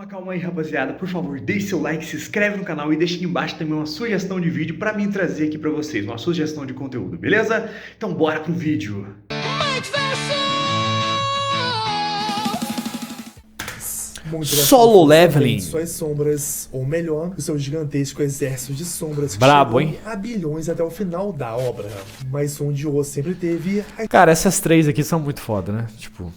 Calma aí, rapaziada. Por favor, deixe seu like, se inscreve no canal e deixa aqui embaixo também uma sugestão de vídeo pra mim trazer aqui pra vocês, uma sugestão de conteúdo, beleza? Então bora pro vídeo. Solo leveling. Suas sombras, ou melhor, o seu gigantesco exército de sombras que Brabo, chegou hein? a bilhões até o final da obra. Mas Sondio sempre teve Cara, essas três aqui são muito foda, né? Tipo,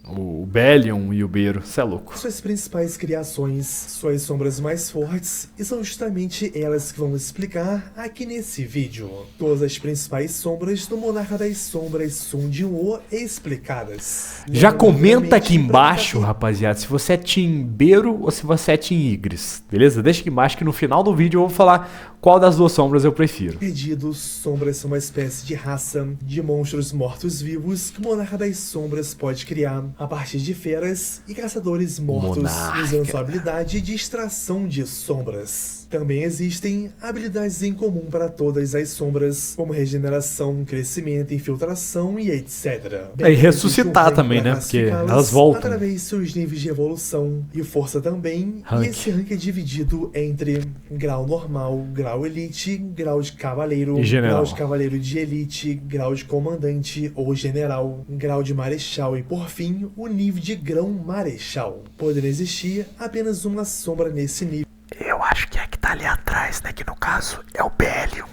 o Bellion e o Beiro, cê é louco. suas principais criações, suas sombras mais fortes, e são justamente elas que vamos explicar aqui nesse vídeo. Todas as principais sombras do Monarca das Sombras Sondio explicadas. Já Lembrando comenta aqui novamente pra embaixo, ficar rapaziada, se você é Team Beiro ou se você é Team Igris, beleza? Deixa aqui embaixo que no final do vídeo eu vou falar qual das duas sombras eu prefiro. perdidos, sombras são uma espécie de raça de monstros mortos-vivos que o Monarca das Sombras pode criar a partir de feras e caçadores mortos, Monarca. usando sua habilidade de extração de sombras. Também existem habilidades em comum para todas as sombras, como regeneração, crescimento, infiltração e etc. E ressuscitar existe rank também, para né? Porque classificá-las elas voltam. através de seus níveis de evolução e força também. Rank. E esse rank é dividido entre grau normal, grau elite, grau de cavaleiro, E general. grau de cavaleiro de elite, grau de comandante ou general, grau de marechal e, por fim, o nível de grão marechal. Podendo existir apenas uma sombra nesse nível. Eu acho que é que tá ali atrás, né? Que no caso é o Bellion.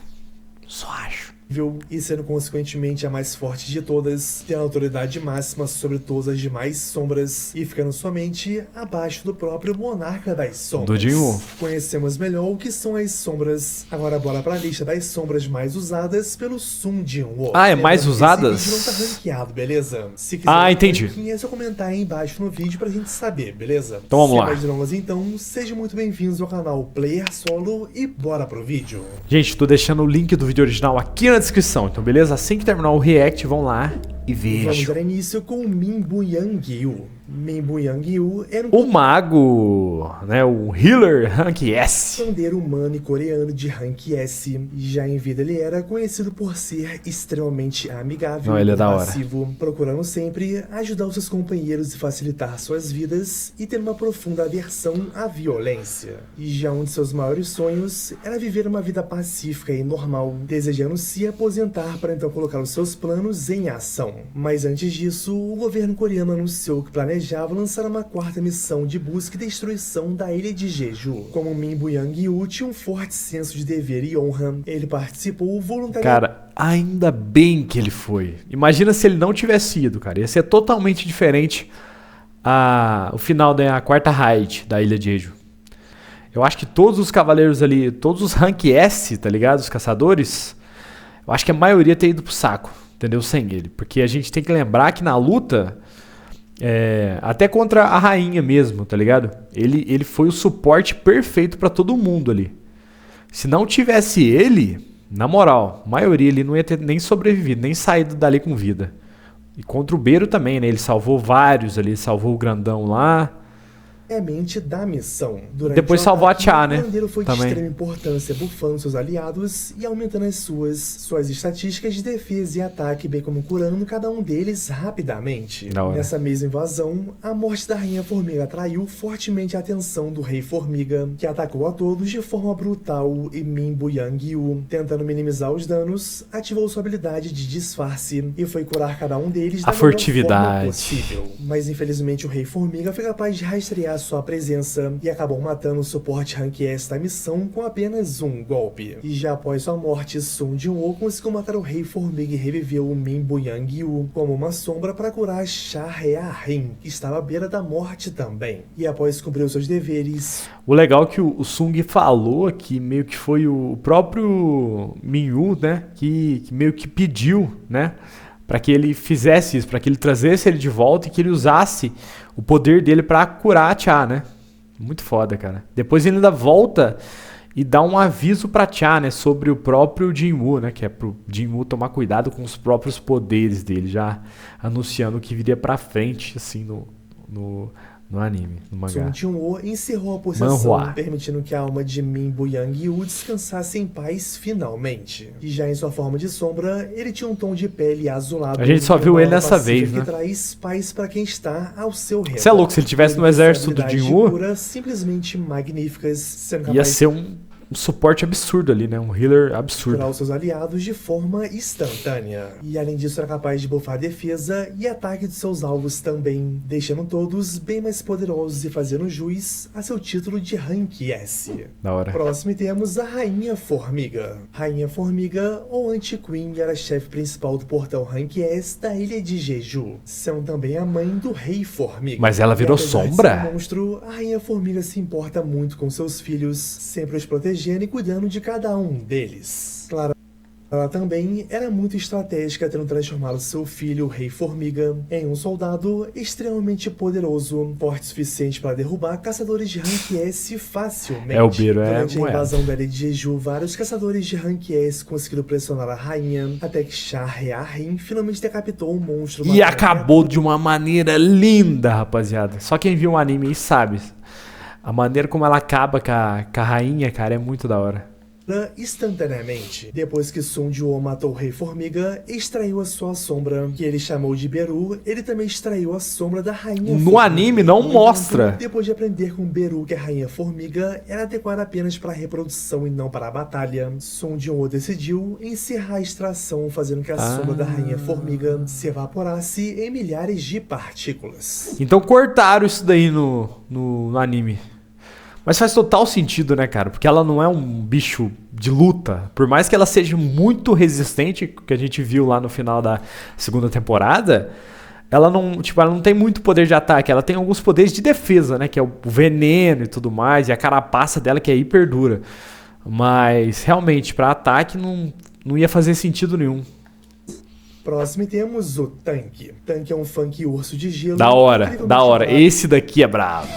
Só acho. E sendo consequentemente a mais forte de todas, tem a autoridade máxima sobre todas as demais sombras e ficando somente abaixo do próprio Monarca das Sombras. Do Jinwoo. Conhecemos melhor o que são as sombras. Agora bora pra lista das sombras mais usadas pelo Sun Jinwoo. Ah, é mais Lembrando que usadas? Esse vídeo não tá ranqueado, beleza? Se quiser Ah, um entendi. ranking, é só comentar aí embaixo no vídeo pra gente saber, beleza? Então vamos Sem lá. mais delongas, então, sejam muito bem-vindos ao canal Player Solo e bora pro vídeo. Gente, tô deixando o link do vídeo original aqui na descrição, então beleza? Assim que terminar o react, vão lá e Vamos vejam. dar início com o Min Bu Yang Yu. Min Bu Yang Yu era um O mago, né? O healer rank S. compandeiro humano e coreano de rank S. Já em vida ele era conhecido por ser extremamente amigável Não, ele é e da hora. passivo, procurando sempre ajudar os seus companheiros e facilitar suas vidas e ter uma profunda aversão à violência. E já um de seus maiores sonhos era viver uma vida pacífica e normal, desejando se aposentar para então colocar os seus planos em ação. Mas antes disso, o governo coreano anunciou que planejava lançar uma quarta missão de busca e destruição da ilha de Jeju. Como Min Bu Yang Yu tinha um forte senso de dever e honra, ele participou voluntariamente. Cara, ainda bem que ele foi. Imagina se ele não tivesse ido, cara. Ia ser totalmente diferente o final da quarta raid da ilha de Jeju. Eu acho que todos os cavaleiros ali, todos os rank S, tá ligado? Os caçadores, eu acho que a maioria tem ido pro saco, entendeu? Sem ele. Porque a gente tem que lembrar que na luta, até contra a rainha mesmo, tá ligado? Ele foi o suporte perfeito pra todo mundo ali. Se não tivesse ele, na moral, a maioria ele não ia ter nem sobrevivido, nem saído dali com vida. E contra o Beiro também, né? Ele salvou vários ali, salvou o grandão lá. Da missão. Durante Depois o salvou a ataque, Cha, né? O compandeiro foi de Também. extrema importância, bufando seus aliados e aumentando as suas estatísticas de defesa e ataque, bem como curando cada um deles rapidamente. Da hora. Nessa mesma invasão, a morte da Rainha Formiga atraiu fortemente a atenção do Rei Formiga, que atacou a todos de forma brutal e Min Bu Yang Yu, tentando minimizar os danos, ativou sua habilidade de disfarce e foi curar cada um deles da melhor furtividade. forma possível. Mas infelizmente o Rei Formiga foi capaz de rastrear sua presença e acabou matando o suporte rank S da missão com apenas um golpe. E já após sua morte, Sun Jinwoo conseguiu matar o Rei Formiga e reviveu o Min Bu Yang Yu como uma sombra para curar Cha Rin, que estava à beira da morte também. E após cumprir os seus deveres, O legal é que o Sung falou que meio que foi o próprio Minyu, né? Que meio que pediu, né? Pra que ele fizesse isso, pra que ele trazesse ele de volta e que ele usasse o poder dele pra curar a Cha, né? Muito foda, cara. Depois ele ainda volta e dá um aviso pra Cha, né? Sobre o próprio Jinwoo, né? Que é pro Jinwoo tomar cuidado com os próprios poderes dele, já anunciando o que viria pra frente, assim, No anime, no mangá. Sung Jin-woo encerrou a possessão, Manhwa. permitindo que a alma de Min Buyang-yu descansasse em paz finalmente. E já em sua forma de sombra, ele tinha um tom de pele azulado. A gente só viu ele nessa vez, que né? traz paz para quem está ao seu redor. Você é louco, se ele tivesse no exército do Jin-woo, simplesmente magníficas, sendo ia capaz ser um suporte absurdo ali, né? Um healer absurdo. curar os seus aliados de forma instantânea. E além disso, era capaz de buffar a defesa e ataque de seus alvos também, deixando todos bem mais poderosos e fazendo jus a seu título de Rank S. Da hora. Próximo temos a Rainha Formiga. Rainha Formiga, ou Anti-Queen, era a chefe principal do portão Rank S da ilha de Jeju, sendo também a mãe do Rei Formiga. Mas ela virou E apesar de sombra? ser um monstro, a Rainha Formiga se importa muito com seus filhos, sempre os protegendo e cuidando de cada um deles. Claro, ela também era muito estratégica, tendo transformado seu filho, o Rei Formiga, em um soldado extremamente poderoso, forte o suficiente para derrubar caçadores de Rank S facilmente. É, o Beiro é Durante a moeda. invasão da ilha de Jeju, vários caçadores de Rank S conseguiram pressionar a rainha, até que Shah Reahin finalmente decapitou o monstro. E matando acabou de uma maneira linda, rapaziada. Só quem viu o anime aí sabe. A maneira como ela acaba com a rainha, cara, é muito da hora. instantaneamente. Depois que Sun Jin-woo matou o Rei Formiga, extraiu a sua sombra, que ele chamou de Beru. Ele também extraiu a sombra da Rainha No Formiga. anime não No mostra. entanto, depois de aprender com Beru que a Rainha Formiga era adequada apenas para a reprodução e não para a batalha, Sun Jin-woo decidiu encerrar a extração, fazendo que a sombra da Rainha Formiga se evaporasse em milhares de partículas. Então cortaram isso daí no anime. Mas faz total sentido, né, cara? Porque ela não é um bicho de luta. Por mais que ela seja muito resistente, que a gente viu lá no final da segunda temporada, ela não tem muito poder de ataque. Ela tem alguns poderes de defesa, né? Que é o veneno e tudo mais. E a carapaça dela que é hiper dura. Mas, realmente, pra ataque não ia fazer sentido nenhum. Próximo temos o Tanque. Tanque é um funk urso de gelo. Da hora, incrivelmente da hora. rápido. Esse daqui é brabo.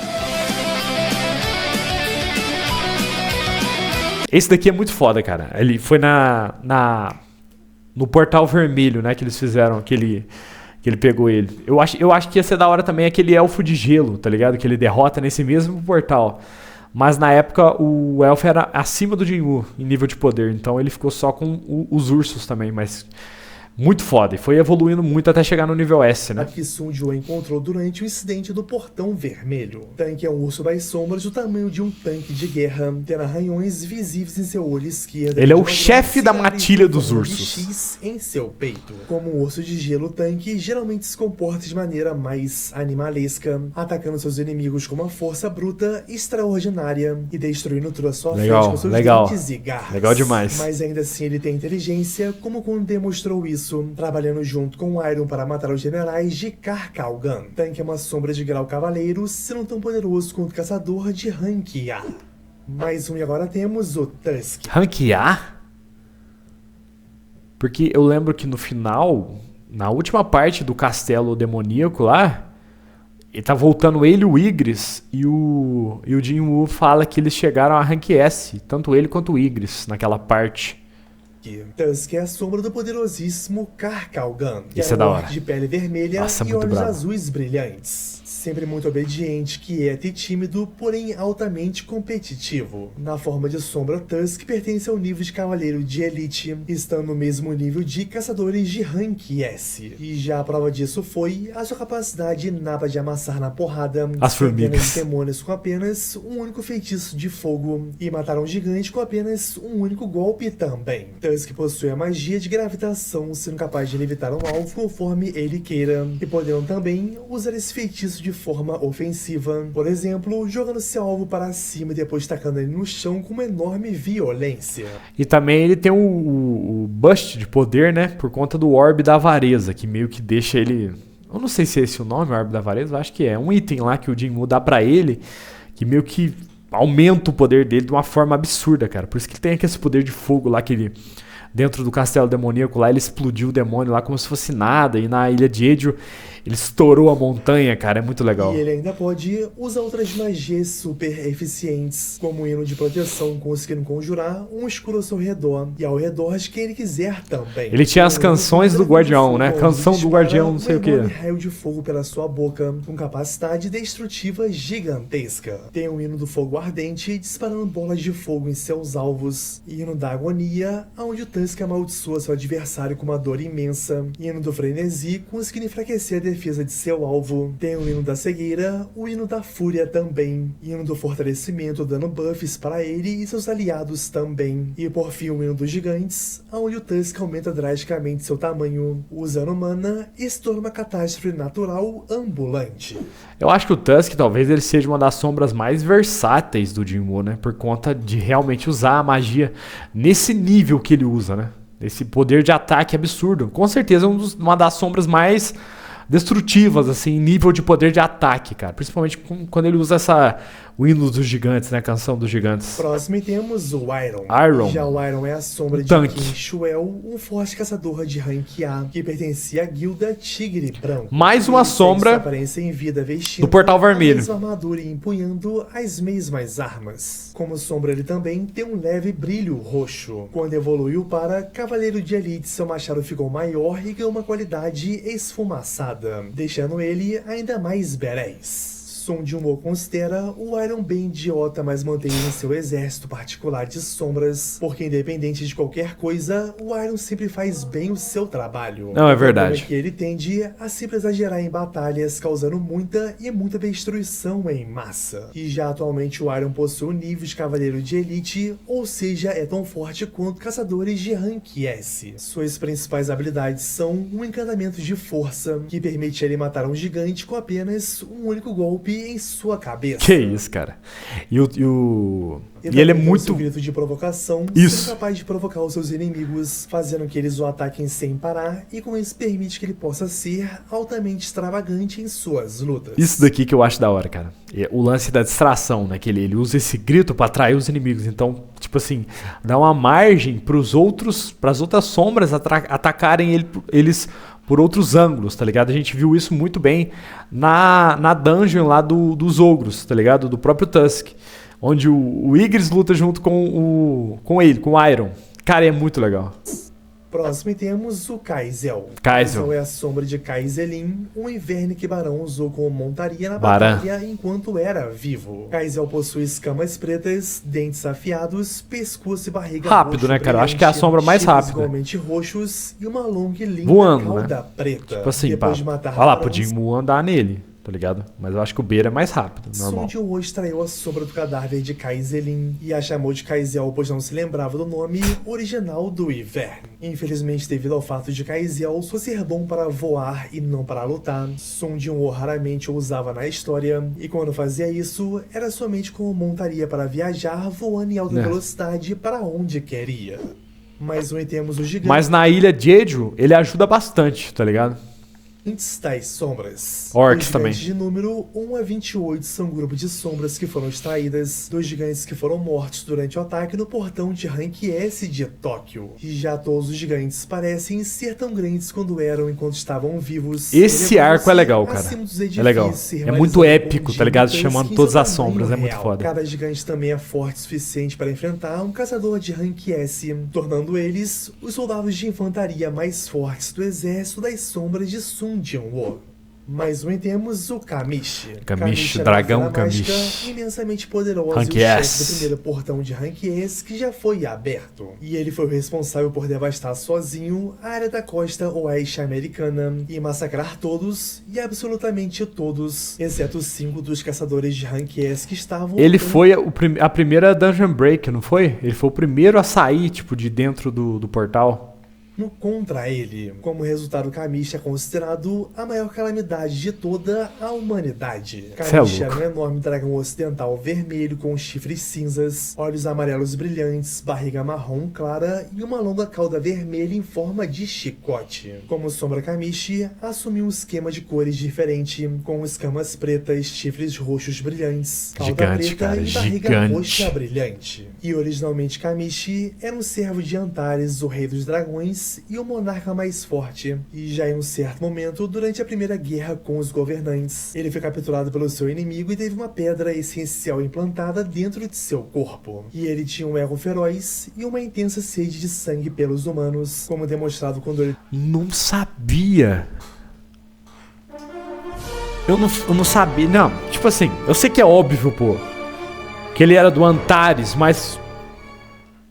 Esse daqui é muito foda, cara. Ele foi no Portal Vermelho, né, que eles fizeram, que ele pegou ele. Eu acho que ia ser da hora também aquele elfo de gelo, tá ligado? Que ele derrota nesse mesmo portal. Mas na época o elfo era acima do Jin-woo em nível de poder, então ele ficou só com os ursos também, mas muito foda. E foi evoluindo muito até chegar no nível S, A né? que Sun Jin-woo encontrou durante o incidente do Portão Vermelho. Tanque é um urso das sombras do tamanho de um tanque de guerra, tendo arranhões visíveis em seu olho esquerdo. Ele é o e uma chefe da cicatriz matilha em dos forma de ursos. X em seu peito. Como um urso de gelo, o tanque geralmente se comporta de maneira mais animalesca, atacando seus inimigos com uma força bruta extraordinária e destruindo toda a sua Legal, frente com seus legal. dentes e garras. Legal demais. Mas ainda assim ele tem inteligência, como quando demonstrou isso, trabalhando junto com o Iron para matar os generais de Karkalgan. Tanque é uma sombra de grau cavaleiro, sendo tão poderoso quanto caçador de Rank A. Mais um, e agora temos o Tusk. Ranquear? Porque eu lembro que no final, na última parte do castelo demoníaco lá, ele tá voltando ele e o Igris, e o Jin-woo fala que eles chegaram a Rank S, tanto ele quanto o Igris, naquela parte. Tusk é a sombra do poderosíssimo Karkalgan, que Isso é um da orc hora. de pele vermelha Nossa, e muito olhos brabo. azuis brilhantes. Sempre muito obediente, quieto e tímido, porém altamente competitivo. Na forma de sombra, Tusk pertence ao nível de cavaleiro de elite, estando no mesmo nível de caçadores de Rank S. E já a prova disso foi a sua capacidade inata de amassar na porrada As formigas. centenas de demônios com apenas um único feitiço de fogo e matar um gigante com apenas um único golpe também. Tusk possui a magia de gravitação, sendo capaz de levitar um alvo conforme ele queira, e podendo também usar esse feitiço de forma ofensiva, por exemplo, jogando seu alvo para cima e depois tacando ele no chão com uma enorme violência. E também ele tem o bust de poder, né? Por conta do Orbe da Avareza, que meio que deixa ele... Eu não sei se é esse o nome, Orbe da Avareza, eu acho que é. Um item lá que o Jin-woo dá pra ele, que meio que aumenta o poder dele de uma forma absurda, cara. Por isso que ele tem aquele poder de fogo lá que ele dentro do castelo demoníaco lá, ele explodiu o demônio lá como se fosse nada. E na ilha de Edio, ele estourou a montanha, cara. É muito legal. E ele ainda pode usar outras magias super eficientes, como o hino de proteção, conseguindo conjurar um escudo ao seu redor e ao redor de quem ele quiser também. Ele tinha as canções do guardião, né? Canção do guardião, não sei o que. Raio de fogo pela sua boca, com capacidade destrutiva gigantesca. Tem o hino do fogo ardente, disparando bolas de fogo em seus alvos. E hino da agonia, onde o Tusk amaldiçoa seu adversário com uma dor imensa. E hino do frenesi, conseguindo enfraquecer a defesa de seu alvo. Tem o hino da cegueira, o hino da fúria também. Hino do fortalecimento, dando buffs para ele e seus aliados também. E por fim o hino dos gigantes, onde o Tusk aumenta drasticamente seu tamanho, usando mana e se torna uma catástrofe natural ambulante. Eu acho que o Tusk talvez ele seja uma das sombras mais versáteis do Jinwoo, né? Por conta de realmente usar a magia nesse nível que ele usa, né? Esse poder de ataque absurdo. Com certeza uma das sombras mais destrutivas, assim, em nível de poder de ataque, cara. Principalmente quando ele usa o hino dos gigantes, né? A canção dos gigantes. Próximo temos o Iron. Já o Iron é a sombra de tanque. Qin Shuel, um forte caçador de rank A, que pertencia à guilda Tigre Branco. Mais uma Ele sombra sua aparência em vida, vestindo do Portal Vermelho. a mesma armadura e empunhando as mesmas armas. Como sombra, ele também tem um leve brilho roxo. Quando evoluiu para Cavaleiro de Elite, seu machado ficou maior e ganhou uma qualidade esfumaçada, deixando ele ainda mais badass. Som de humor considera o Iron bem idiota, mas mantém em seu exército particular de sombras, porque independente de qualquer coisa, o Iron sempre faz bem o seu trabalho. Não, é O problema verdade. é que ele tende a sempre exagerar em batalhas, causando muita destruição em massa. E já atualmente o Iron possui o nível de Cavaleiro de Elite, ou seja, é tão forte quanto caçadores de Rank S. Suas principais habilidades são um encantamento de força, que permite ele matar um gigante com apenas um único golpe em sua cabeça. Que isso, cara. E ele também é tem muito... seu grito de provocação, Isso. sendo capaz de provocar os seus inimigos, fazendo que eles o ataquem sem parar, e com isso permite que ele possa ser altamente extravagante em suas lutas. Isso daqui que eu acho da hora, cara. O lance da distração, né? Que ele usa esse grito pra atrair os inimigos. Então, tipo assim, dá uma margem pras outras sombras atacarem eles por outros ângulos, tá ligado? A gente viu isso muito bem na dungeon lá dos ogros, tá ligado? Do próprio Tusk. Onde o Igris luta junto com o Iron. Cara, é muito legal. Próximo temos o Kaizel. Kaizel é a sombra de Kaizelin, um inverno que Barão usou como montaria na Baran. batalha enquanto era vivo. Kaizel possui escamas pretas, dentes afiados, pescoço e barriga rápido, roxo né, cara? Eu acho brilhante, que é a sombra mais chifres rápida. igualmente roxos e uma longa e linda Voando, cauda né? preta. Tipo assim, Depois de matar olha lá, pro barões, Jinwoo andar nele, tá ligado? Mas eu acho que o Beira é mais rápido, normal. Sun Jinwoo extraiu a sombra do cadáver de Kaizelin e a chamou de Kaizel, pois não se lembrava do nome original do inverno. Infelizmente, devido ao fato de Kaizel só ser bom para voar e não para lutar, Sun Jinwoo raramente o usava na história, e quando fazia isso, era somente como montaria para viajar, voando em alta velocidade para onde queria. Mais um e temos o gigante. Mas na ilha de Edio, ele ajuda bastante, tá ligado? Das sombras. Orcs Os também. gigantes de número 1 a 28 são um grupo de sombras que foram extraídas dos gigantes que foram mortos durante o ataque no portão de Rank S de Tóquio. E já todos os gigantes parecem ser tão grandes quando eram enquanto estavam vivos. Esse arco é legal, cara. É legal. É muito épico, tá ligado? Chamando todas as sombras, é muito foda. Cada gigante também é forte o suficiente para enfrentar um caçador de Rank S, tornando eles os soldados de infantaria mais fortes do exército das sombras de Sun Jinwoo. Mais um temos o Kamishi. Kamishi, era uma dragão fera mágica Kamishi. imensamente poderosa Rank e o chefe S. do primeiro portão de Rank S que já foi aberto. E ele foi o responsável por devastar sozinho a área da costa oeste americana e massacrar todos e absolutamente todos, exceto 5 dos caçadores de Rank S que estavam... Ele foi a primeira Dungeon Break, não foi? Ele foi o primeiro a sair, tipo, de dentro do portal. contra ele. Como resultado, Kamish é considerado a maior calamidade de toda a humanidade. Kamish era um enorme dragão ocidental vermelho com chifres cinzas, olhos amarelos brilhantes, barriga marrom clara e uma longa cauda vermelha em forma de chicote. Como sombra, Kamish assumiu um esquema de cores diferente, com escamas pretas, chifres roxos brilhantes, cauda Gigante, preta cara, e barriga gigante. roxa brilhante. E originalmente Kamish era um servo de Antares, o rei dos dragões e o monarca mais forte. E já em um certo momento, durante a primeira guerra com os governantes, ele foi capturado pelo seu inimigo e teve uma pedra essencial implantada dentro de seu corpo. E ele tinha um ego feroz e uma intensa sede de sangue pelos humanos, como demonstrado quando ele... Não sabia. Eu não sabia. Não, tipo assim, eu sei que é óbvio, pô, que ele era do Antares, mas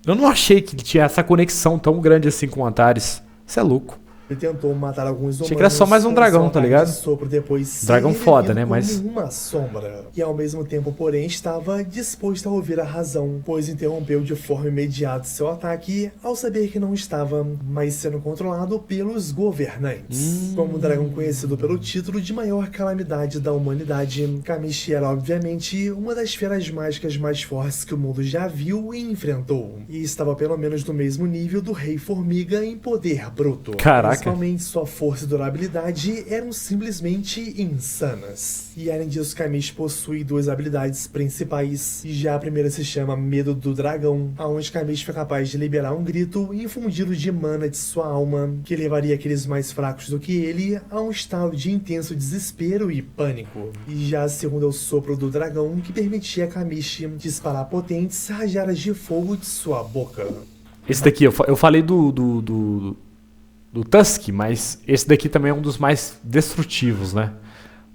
eu não achei que ele tinha essa conexão tão grande assim com o Antares. Isso é louco. Ele tentou matar alguns humanos. Achei que era só mais um com dragão, seu tá ataque ligado? de sopro, depois Dragão ser foda, né? revido Mas como uma sombra. E ao mesmo tempo, porém, estava disposto a ouvir a razão, pois interrompeu de forma imediata seu ataque ao saber que não estava mais sendo controlado pelos governantes. Como um dragão conhecido pelo título de maior calamidade da humanidade, Kamish era obviamente uma das feras mágicas mais fortes que o mundo já viu e enfrentou. E estava pelo menos no mesmo nível do Rei Formiga em poder bruto. Caraca. Principalmente sua força e durabilidade eram simplesmente insanas. E além disso, Kamish possui duas habilidades principais. E já a primeira se chama Medo do Dragão, onde Kamish foi capaz de liberar um grito infundido de mana de sua alma, que levaria aqueles mais fracos do que ele a um estado de intenso desespero e pânico. E já a segunda é o Sopro do Dragão, que permitia a Kamish disparar potentes rajadas de fogo de sua boca. esse daqui, eu falei do Tusk, mas esse daqui também é um dos mais destrutivos, né?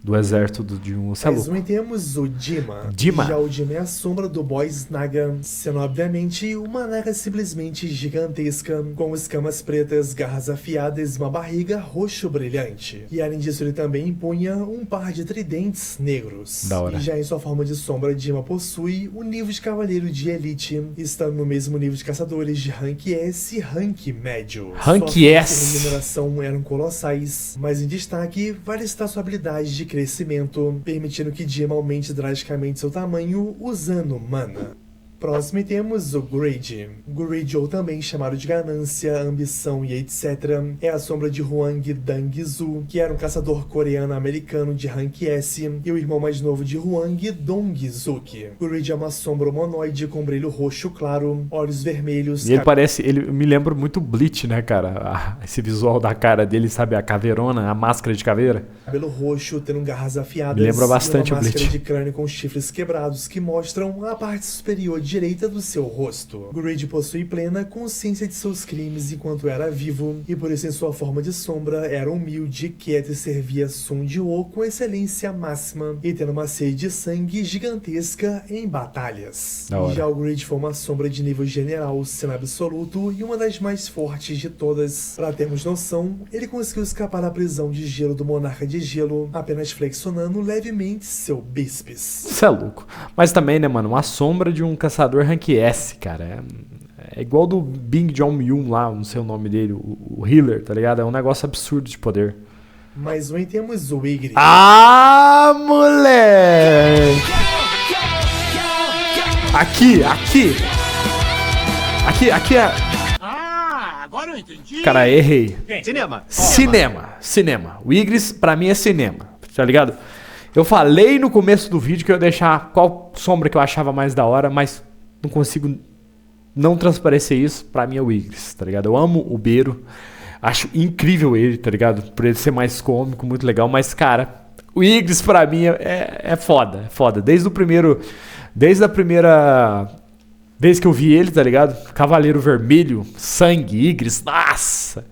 Do exército de um Mas Celu. também temos o Dima. Dima. Já o Dima é a sombra do boss Naga, sendo obviamente uma Naga simplesmente gigantesca, com escamas pretas, garras afiadas e uma barriga roxo brilhante. E além disso, ele também impunha um par de tridentes negros. Da hora. E já em sua forma de sombra, Dima possui o nível de cavaleiro de elite, estando no mesmo nível de caçadores de rank S e rank médio. Rank Suas S. forças de regeneração eram colossais, mas em destaque vale citar sua habilidade de crescimento, permitindo que Dima aumente drasticamente seu tamanho usando mana. Próximo temos o Greed. Greed, ou também chamado de ganância, ambição e etc., é a sombra de Hwang Dang-zu, que era um caçador coreano-americano de rank S, e o irmão mais novo de Hwang, Dong-zuki. Greed é uma sombra humanoide com brilho roxo claro, olhos vermelhos... E ele me lembra muito Bleach, né, cara? Esse visual da cara dele, sabe? A caveirona, a máscara de caveira. Cabelo roxo, tendo garras afiadas, Me lembra bastante e uma o Bleach. máscara de crânio com chifres quebrados que mostram a parte superior direita do seu rosto. Greed possui plena consciência de seus crimes enquanto era vivo, e por isso em sua forma de sombra era humilde, quieto e servia Sun Jiwoo com excelência máxima, e tendo uma sede de sangue gigantesca em batalhas. Da hora. Já o Greed foi uma sombra de nível general, sendo absoluto, e uma das mais fortes de todas. Para termos noção, ele conseguiu escapar da prisão de gelo do Monarca de Gelo, apenas flexionando levemente seu bíceps. Isso é louco. Mas também, né, mano? Uma sombra de um caçador rank S, cara. É igual do Bing Jong-un lá, não sei o nome dele, o healer, tá ligado? É um negócio absurdo de poder. Mas também temos o Ygritte. Ah, moleque! Aqui é... Agora eu entendi. Cara, errei. Cinema. Cinema. O Ygritte, pra mim, é cinema, tá ligado? Eu falei no começo do vídeo que eu ia deixar qual sombra que eu achava mais da hora, mas não consigo não transparecer isso. Pra mim é o Ygritte, tá ligado? Eu amo o Beiro, acho incrível ele, tá ligado? Por ele ser mais cômico, muito legal, mas, cara, o Ygritte pra mim é foda, é foda. Desde a primeira vez que eu vi ele, tá ligado? Cavaleiro Vermelho, sangue, Ygritte, nossa!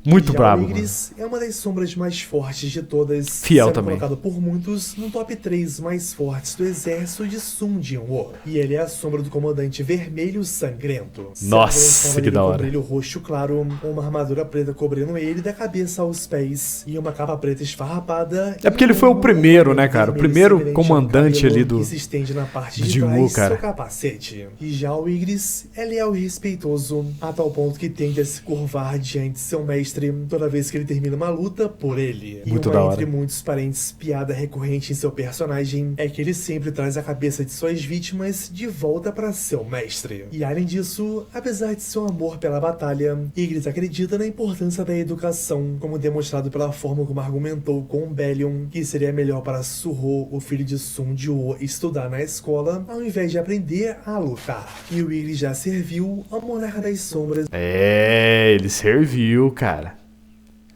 Muito Já brabo, o Ygritte é uma das sombras mais fortes de todas, Fiel sendo também. colocado por muitos no top 3 mais fortes do exército de Sun Jinwoo. E ele é a sombra do comandante vermelho sangrento. Nossa, que da hora. Com brilho roxo claro, uma armadura preta cobrindo ele da cabeça aos pés e uma capa preta esfarrapada. É porque ele foi o primeiro, né, cara? O primeiro comandante ali do que se estende na parte do de Jinwoo, trás cara. do capacete. E já o Ygritte é leal e respeitoso, a tal ponto que tende a se curvar diante de seu mestre toda vez que ele termina uma luta por ele. Muito e da uma hora. entre muitos parentes piada recorrente em seu personagem é que ele sempre traz a cabeça de suas vítimas de volta para seu mestre. E além disso, apesar de seu amor pela batalha, Ygritte acredita na importância da educação, como demonstrado pela forma como argumentou com Bellion que seria melhor para Suho, o filho de Sun Jiwoo, estudar na escola ao invés de aprender a lutar. E o Ygritte já serviu ao Monarca das Sombras. É, ele serviu, cara.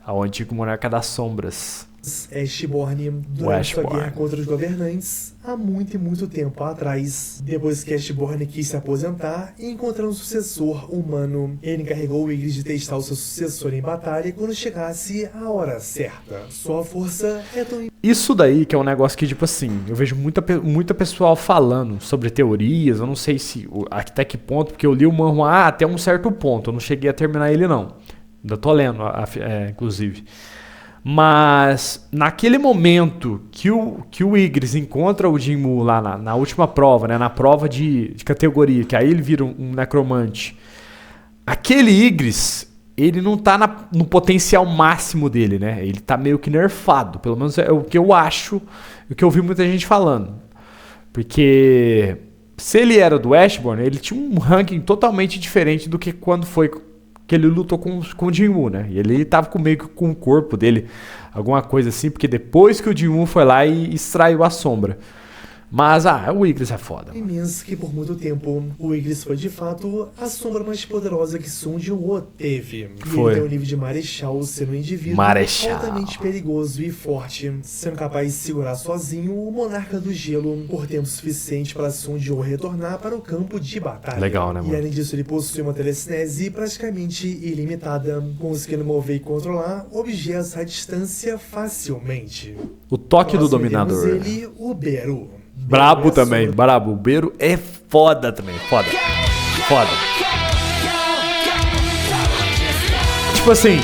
Ao antigo monarca das sombras. Ashborn durante sua Ashborn. guerra contra os governantes há muito e muito tempo atrás. Depois que Ashborn quis se aposentar e encontrar um sucessor humano, ele encarregou o Ygritte de testar o seu sucessor em batalha quando chegasse a hora certa. Sua força é tão Isso daí que é um negócio que, tipo assim, eu vejo muita pessoal falando sobre teorias, eu não sei se até que ponto, porque eu li o manhwa até um certo ponto, eu não cheguei a terminar ele não. Ainda tô lendo, inclusive. Mas naquele momento que o Ygritte encontra o Jinwoo lá na última prova, né, na prova de categoria, que aí ele vira um necromante, aquele Ygritte, ele não tá no potencial máximo dele, né? Ele tá meio que nerfado, pelo menos é o que eu acho, o que eu vi muita gente falando. Porque se ele era do Ashborn, ele tinha um ranking totalmente diferente do que quando foi que ele lutou com o Jinwoo, né? E ele tava meio que com o corpo dele, alguma coisa assim, porque depois que o Jinwoo foi lá e extraiu a sombra. Mas, o Ygritte é foda. imenso que por muito tempo o Ygritte foi de fato a sombra mais poderosa que Sun Jinwoo teve. E Foi. ele tem o nível de Marechal, sendo um indivíduo Marechal. altamente perigoso e forte, sendo capaz de segurar sozinho o Monarca do Gelo por tempo suficiente para Sun Jinwoo retornar para o campo de batalha. Legal, né, mano? E além disso ele possui uma telecinese praticamente ilimitada, conseguindo mover e controlar objetos à distância facilmente. O toque do Próximo temos dominador. ele, o Beru. Brabo Beru é a também, sombra brabo. O Beru é foda também, foda. Foda. Tipo assim,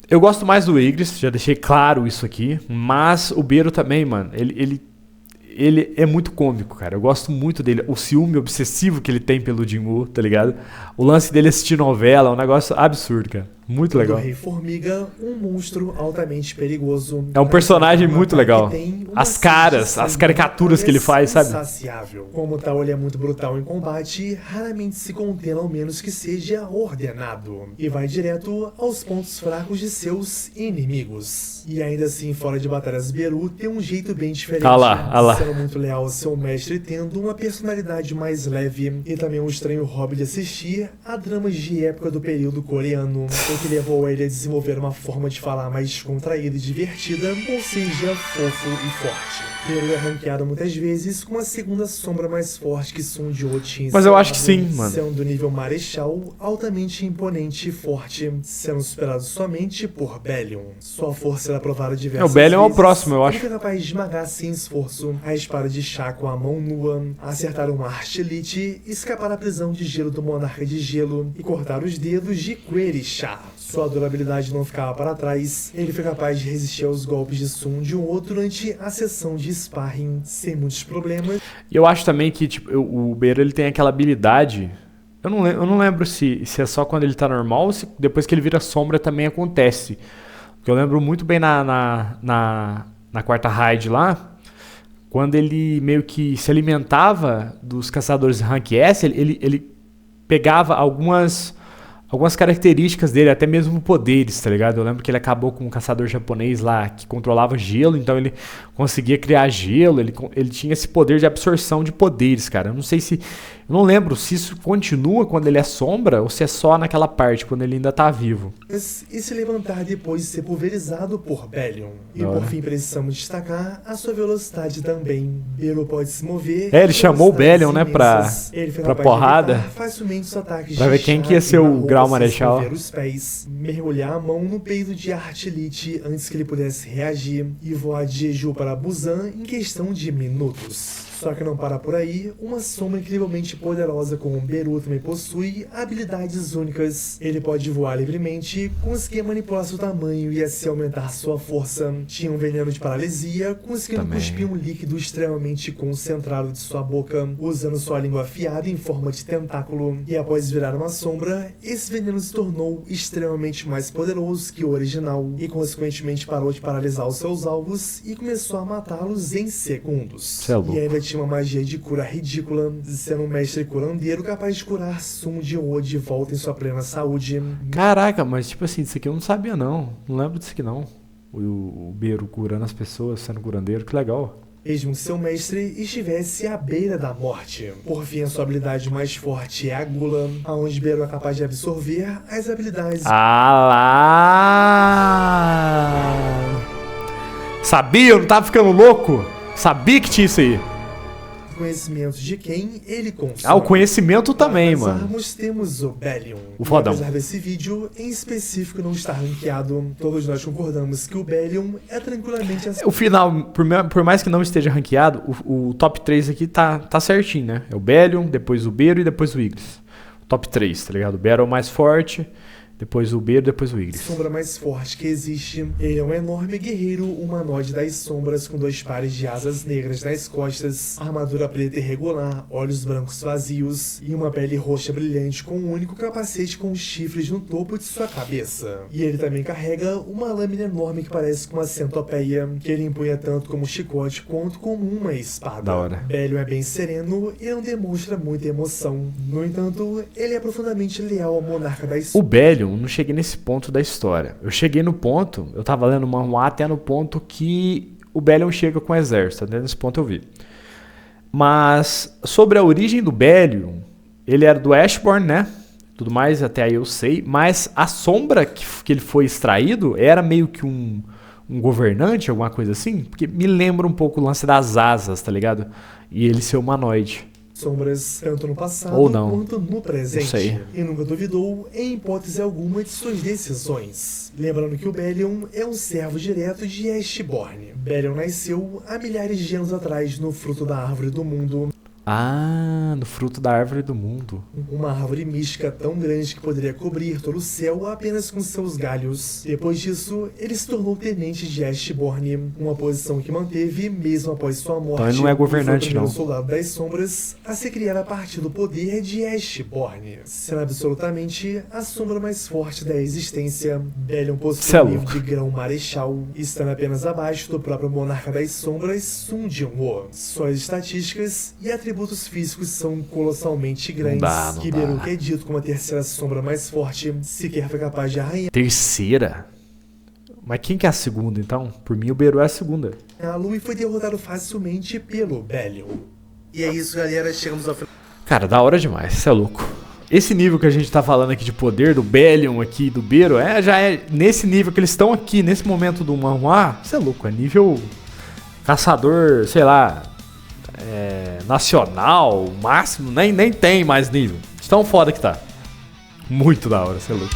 eu gosto mais do Ygritte, já deixei claro isso aqui, mas o Beru também, mano, ele é muito cômico, cara. Eu gosto muito dele. O ciúme obsessivo que ele tem pelo Jinwoo, tá ligado? O lance dele assistir novela é um negócio absurdo, cara. Muito legal. Do Rei Formiga, um monstro altamente perigoso. É um personagem Uma muito ataque legal. que tem uma As caras, sede de as sangue caricaturas que ele faz, sabe? insaciável. Como tal, ele é muito brutal em combate, raramente se contém ao menos que seja ordenado. E vai direto aos pontos fracos de seus inimigos. E ainda assim, fora de batalhas, Beru tem um jeito bem diferente. Ah lá. Sendo muito leal ao seu mestre, tendo uma personalidade mais leve. E também um estranho hobby de assistir a dramas de época do período coreano, o que levou ele a desenvolver uma forma de falar mais descontraída e divertida, ou seja, fofo e forte. Beru é ranqueado muitas vezes com a segunda sombra mais forte que Sun Jinwoo tinha em Mas seu eu acho que lado, sim, mano. sendo do nível Marechal, altamente imponente e forte, sendo superado somente por Bellion. Sua força era provada diversas O Bellion é o vezes. próximo, eu Ele acho. foi capaz de esmagar sem esforço a espada de chá com a mão nua, acertar uma artilite, escapar da prisão de gelo do Monarca de Gelo e cortar os dedos de Querisha. Sua durabilidade não ficava para trás, ele foi capaz de resistir aos golpes de Sun Jinwoo durante a sessão de sparring sem muitos problemas. E eu acho também que tipo, o Beru ele tem aquela habilidade. Eu não lembro se é só quando ele tá normal ou se depois que ele vira sombra também acontece. Porque eu lembro muito bem na quarta raid lá, quando ele meio que se alimentava dos caçadores Rank S, ele pegava algumas características dele, até mesmo poderes, tá ligado? Eu lembro que ele acabou com um caçador japonês lá que controlava gelo, então ele conseguia criar gelo, ele tinha esse poder de absorção de poderes, cara. Eu não sei se... Eu não lembro se isso continua quando ele é sombra ou se é só naquela parte, quando ele ainda tá vivo. E se levantar depois de ser pulverizado por Bellion. E Da por hora. fim precisamos destacar a sua velocidade também. Beru pode se mover. É, ele chamou o velocidades Bellion, né, imensas. Ele foi pra capaz de porrada. evitar facilmente os ataques Pra de ver quem chá, que ia ser o queima-roupa virar o se Marechal. escover os pés, mergulhar a mão no peito de Artilite antes que ele pudesse reagir e voar de Jeju para Busan em questão de minutos. Só que não para por aí, uma sombra incrivelmente poderosa como o Beru também possui habilidades únicas. Ele pode voar livremente, conseguir manipular seu tamanho e assim aumentar sua força. Tinha um veneno de paralisia, conseguindo cuspir um líquido extremamente concentrado de sua boca, usando sua língua afiada em forma de tentáculo. E após virar uma sombra, esse veneno se tornou extremamente mais poderoso que o original, e consequentemente parou de paralisar os seus alvos e começou a matá-los em segundos. E ainda tinha uma magia de cura ridícula, sendo um mestre curandeiro capaz de curar Sun Jin-woo de volta em sua plena saúde. Caraca, mas tipo assim, isso aqui eu não sabia não. Não lembro disso aqui não. O Beru curando as pessoas, sendo curandeiro, que legal. Mesmo que seu mestre estivesse à beira da morte. Por fim, a sua habilidade mais forte é a Gula, onde Beru é capaz de absorver as habilidades... Sabia? Eu não tava ficando louco? Sabia que tinha isso aí. Conhecimentos de quem ele consome. Ah, o conhecimento também, mano. Temos o Bellion. O fodão. Apesar desse vídeo, em específico, não estar ranqueado, todos nós concordamos que o Bellion é tranquilamente assim. O final, por mais que não esteja ranqueado, o top 3 aqui tá certinho, né? É o Bellion, depois o Beru e depois o Igris. O top 3, tá ligado? O Beru é o mais forte, depois o Beru, depois o Igris. A sombra mais forte que existe. Ele é um enorme guerreiro humanoide das sombras com 2 pares de asas negras nas costas, armadura preta irregular, olhos brancos vazios e uma pele roxa brilhante com um único capacete com chifres no topo de sua cabeça. E ele também carrega uma lâmina enorme que parece com uma centopeia, que ele empunha tanto como chicote quanto como uma espada. Da hora. Bellion é bem sereno e não demonstra muita emoção. No entanto, ele é profundamente leal ao monarca das sombras. O Bellion, não cheguei nesse ponto da história. Eu cheguei no ponto, eu tava lendo o manhwa até no ponto que o Bellion chega com o exército. Até nesse ponto eu vi. Mas sobre a origem do Bellion, ele era do Ashborn, né? Tudo mais, até aí eu sei. Mas a sombra que ele foi extraído era meio que um governante, alguma coisa assim. Porque me lembra um pouco o lance das asas, tá ligado? E ele ser humanoide. Sombras tanto no passado ou não, quanto no presente. Não sei. E nunca duvidou, em hipótese alguma, de suas decisões. Lembrando que o Bellion é um servo direto de Ashborn. Bellion nasceu há milhares de anos atrás no fruto da árvore do mundo. Ah, no fruto da árvore do mundo. Uma árvore mística tão grande que poderia cobrir todo o céu apenas com seus galhos. Depois disso, ele se tornou tenente de Ashborn, uma posição que manteve mesmo após sua morte. Então ele não é governante, não. Foi o soldado das sombras a se criar a partir do poder de Ashborn, sendo absolutamente a sombra mais forte da existência. Bellion possui um nível de grão marechal, estando apenas abaixo do próprio monarca das sombras, Sun Jin-woo. Suas estatísticas e atributos físicos são colossalmente grandes. Que Beru, que é dito como a terceira sombra mais forte, sequer foi capaz de arranhar. Terceira? Mas quem que é a segunda, então? Por mim, o Beru é a segunda. A Lui foi derrotado facilmente pelo Bellion. E é isso, galera. Chegamos ao final. Cara, da hora demais. Isso é louco. Esse nível que a gente tá falando aqui de poder do Bellion aqui, do Beru, já é nesse nível que eles estão aqui, nesse momento do manhwa. Isso é louco. É nível caçador, sei lá... nacional, máximo, nem tem mais nível. Tão foda que tá. Muito da hora, você é louco.